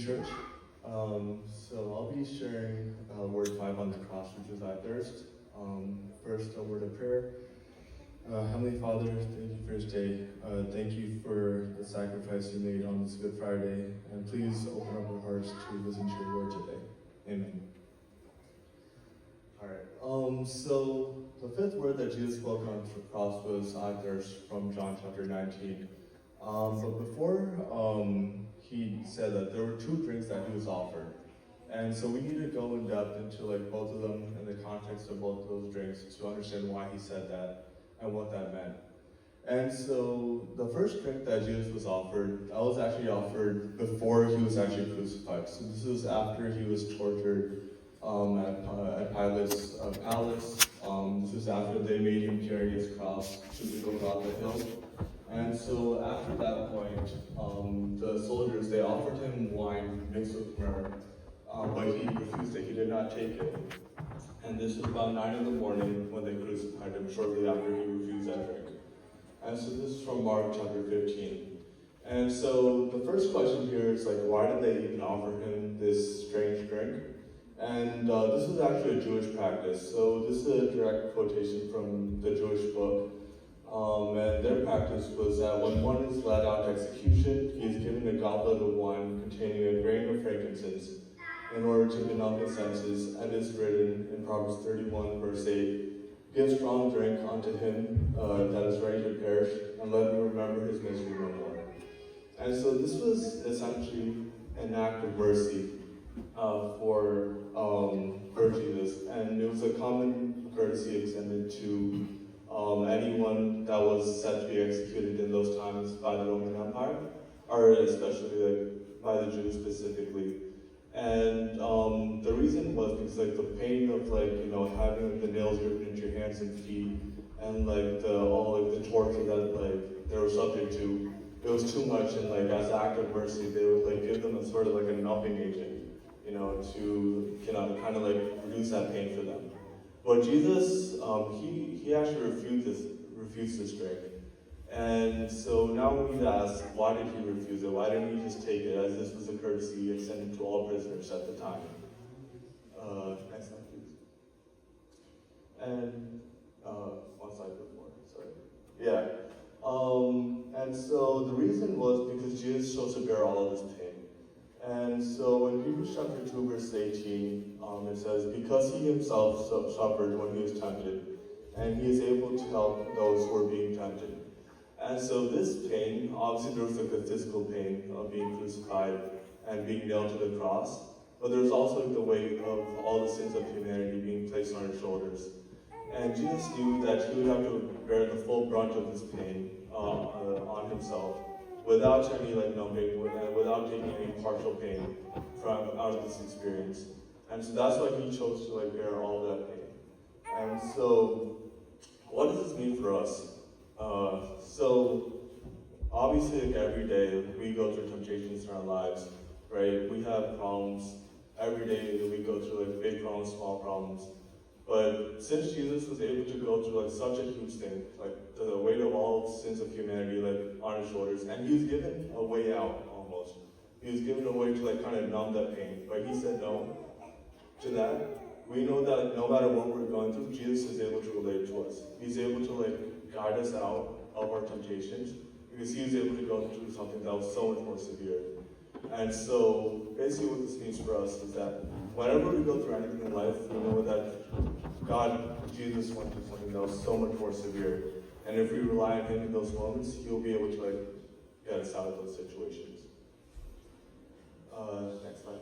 Church. So I'll be sharing word 5 on the cross, which is I thirst. First, a word of prayer. Heavenly Father, thank you for this day. Thank you for the sacrifice you made on this Good Friday. And please open up our hearts to listen to your word today. Amen. Alright, so the fifth word that Jesus spoke on the cross was I thirst from John chapter 19. But before he said that there were 2 drinks that he was offered. And so we need to go in depth into both of them in the context of both of those drinks to understand why he said that and what that meant. And so the first drink that Jesus was offered, that was actually offered before he was actually crucified. So this was after he was tortured at Pilate's palace. This was after they made him carry his cross to the Golgotha hill. And so after that point, the soldiers, they offered him wine mixed with myrrh, but he refused it. He did not take it. And this was about 9 in the morning when they crucified him, shortly after he refused that drink. And so this is from Mark chapter 15. And so the first question here is why did they even offer him this strange drink? And this was actually a Jewish practice. So this is a direct quotation from the Jewish book. And their practice was that when one is led out to execution, he is given a goblet of wine containing a grain of frankincense in order to benumb his senses, and is written in Proverbs 31, verse 8, "Give strong drink unto him that is ready to perish, and let him remember his misery no more." And so this was essentially an act of mercy for Jesus, and it was a common courtesy extended to anyone that was set to be executed in those times by the Roman Empire, or especially by the Jews specifically. And the reason was because the pain of having the nails driven into your hands and feet, and the torture that they were subject to, it was too much. And as an act of mercy, they would give them a sort of a numbing agent, to kind of reduce that pain for them. But Jesus, he actually refused this drink. And so now we need to ask, why did he refuse it? Why didn't he just take it, as this was a courtesy extended to all prisoners at the time? Next slide, please. And one slide before, sorry. Yeah. And so the reason was because Jesus chose to bear all of this pain. And so in Hebrews chapter 2, verse 18, it says, "Because he himself suffered when he was tempted, and he is able to help those who are being tempted." And so this pain, obviously there was the physical pain of being crucified and being nailed to the cross, but there's also the weight of all the sins of humanity being placed on his shoulders. And Jesus knew that he would have to bear the full brunt of this pain on himself, without any numbing, without taking any partial pain out of this experience. And so that's why he chose to bear all that pain. And so, what does this mean for us? So obviously every day we go through temptations in our lives, right? We have problems. Every day we go through big problems, small problems. But since Jesus was able to go through such a huge thing, the weight of all sins of humanity on his shoulders, and he was given a way out almost. He was given a way to kind of numb that pain, but he said no to that. We know that no matter what we're going through, Jesus is able to relate to us. He's able to guide us out of our temptations, because he was able to go through something that was so much more severe. And so basically what this means for us is that whenever we go through anything in life, we know that Jesus went through something that was so much more severe. And if we rely on him in those moments, he'll be able to get us out of those situations. Next slide.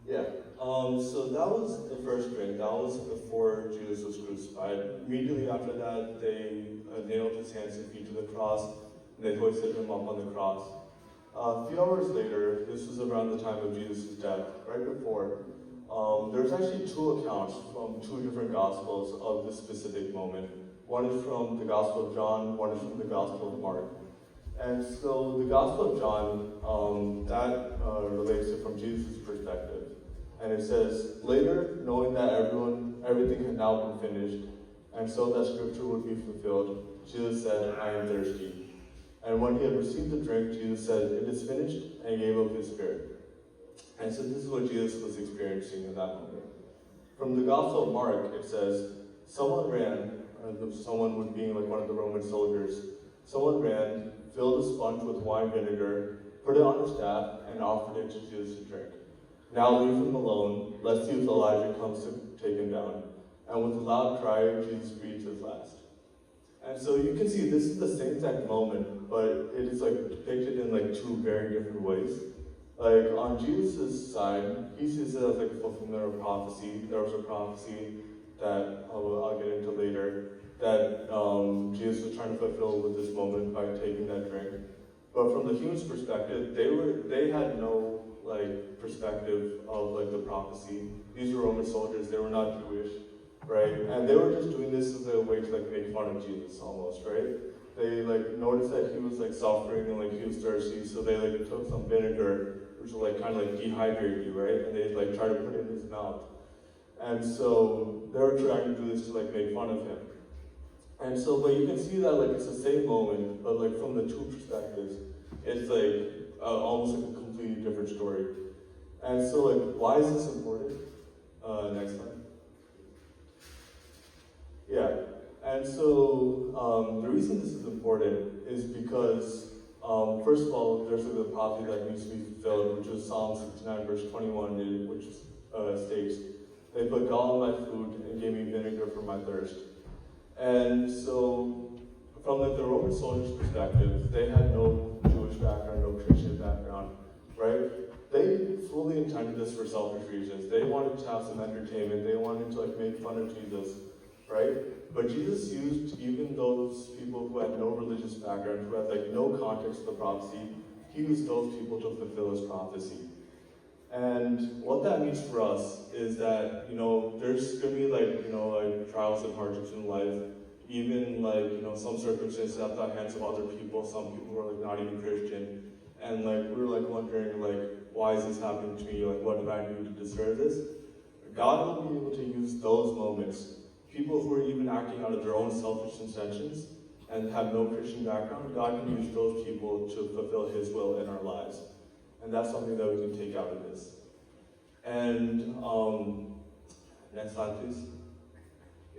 Yeah. So that was the first drink. That was before Jesus was crucified. Immediately after that, they nailed his hands and feet to the cross, and they hoisted him up on the cross. A few hours later, this was around the time of Jesus' death, right before, there's actually 2 accounts from 2 different Gospels of this specific moment. One is from the Gospel of John, one is from the Gospel of Mark. And so the Gospel of John, that relates it from Jesus' perspective. And it says, "Later, knowing that everything had now been finished, and so that scripture would be fulfilled, Jesus said, 'I am thirsty.' And when he had received the drink, Jesus said, "It is finished," and gave up his spirit. And so this is what Jesus was experiencing in that moment. From the Gospel of Mark, it says, someone ran, someone would being like one of the Roman soldiers, someone ran, filled a sponge with wine vinegar, put it on her staff, and offered it to Jesus to drink. "Now leave him alone, lest he with Elijah comes to take him down." And with a loud cry, Jesus breathed his last. And so you can see this is the same exact moment, but it is like depicted in like two very different ways. Like on Jesus' side, he sees it as like a fulfillment of prophecy. There was a prophecy that I'll get into later that Jesus was trying to fulfill with this moment by taking that drink. But from the human's perspective, they had no like perspective of like the prophecy. These were Roman soldiers; they were not Jewish, right? And they were just doing this as a way to like make fun of Jesus, almost, right? They like noticed that he was like suffering and like he was thirsty, so they like took some vinegar, which will like kind of like dehydrate you, right? And they like try to put it in his mouth. And so they were trying to do this to like make fun of him. And so, but you can see that like it's the same moment, but like from the two perspectives, it's like almost like a completely different story. And so like, why is this important? Next slide. Yeah, and so the reason this is important is because first of all, there's like the prophecy that needs to be fulfilled, which is Psalm 69 verse 21, which states, "They put gall in my food and gave me vinegar for my thirst." And so, from like the Roman soldiers' perspective, they had no Jewish background, no Christian background, right? They fully intended this for selfish reasons. They wanted to have some entertainment. They wanted to like make fun of Jesus, right? But Jesus used even those people who had no religious background, who had like no context of the prophecy. He used those people to fulfill his prophecy. And what that means for us is that, there's gonna be like trials and hardships in life, even like, some circumstances at the hands of other people, some people who are like not even Christian. And like, we're like wondering like, why is this happening to me? Like, what did I do to deserve this? God will be able to use those moments. People who are even acting out of their own selfish intentions and have no Christian background, God can use those people to fulfill his will in our lives. And that's something that we can take out of this. And next slide, please.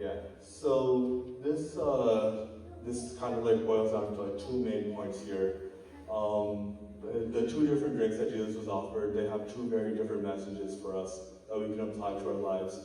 Yeah. So this kind of like boils down to like two main points here. The two different drinks that Jesus was offered, they have two very different messages for us that we can apply to our lives.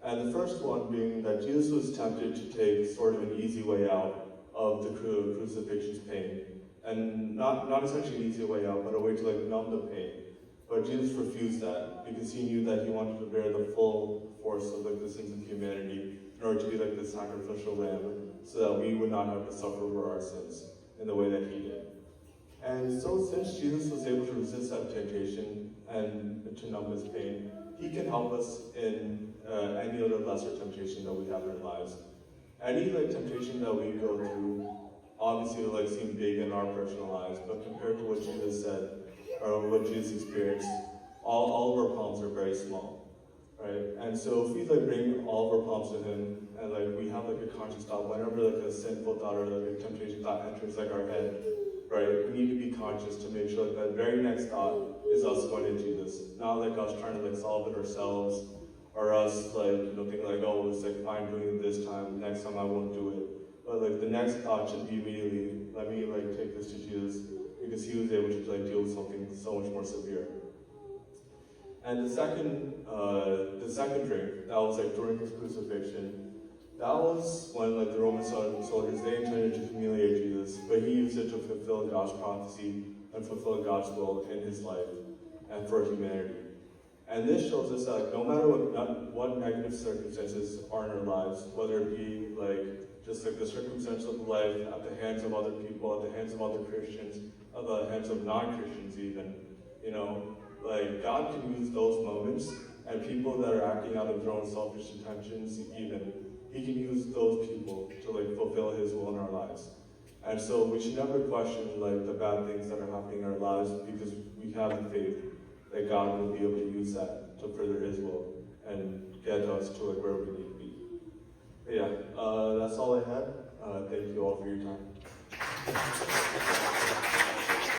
And the first one being that Jesus was tempted to take sort of an easy way out of the crucifixion's pain. And not essentially an easy way out, but a way to like numb the pain. But Jesus refused that because he knew that he wanted to bear the full force of like the sins of humanity in order to be like the sacrificial lamb, so that we would not have to suffer for our sins in the way that he did. And so since Jesus was able to resist that temptation and to numb his pain, he can help us in any other lesser temptation that we have in our lives. Any like temptation that we go through obviously will like seem big in our personal lives, but compared to what Jesus said or what Jesus experienced, all of our problems are very small, right? And so if we like bring all of our problems to him and like we have like a conscious thought, whenever like a sinful thought or like a temptation thought enters like our head, right? We need to be conscious to make sure that very next thought is us going to Jesus, not like us trying to like solve it ourselves, or us like thinking like, oh, it's like fine doing it this time, next time I won't do it. But like the next thought should be immediately, let me like take this to Jesus, because he was able to like deal with something so much more severe. And the second drink that was like during his crucifixion, that was when like the Roman soldiers, they intended to humiliate Jesus, but he used it to fulfill God's prophecy and fulfill God's will in his life and for humanity. And this shows us that like, no matter what negative circumstances are in our lives, whether it be like just like the circumstances of life at the hands of other people, at the hands of other Christians, at the hands of non-Christians even, like God can use those moments, and people that are acting out of their own selfish intentions even, he can use those people to like fulfill his will in our lives. And so we should never question like the bad things that are happening in our lives, because we have the faith that God will be able to use that to further his will and get us to like where we need to be. But yeah, that's all I had. Thank you all for your time.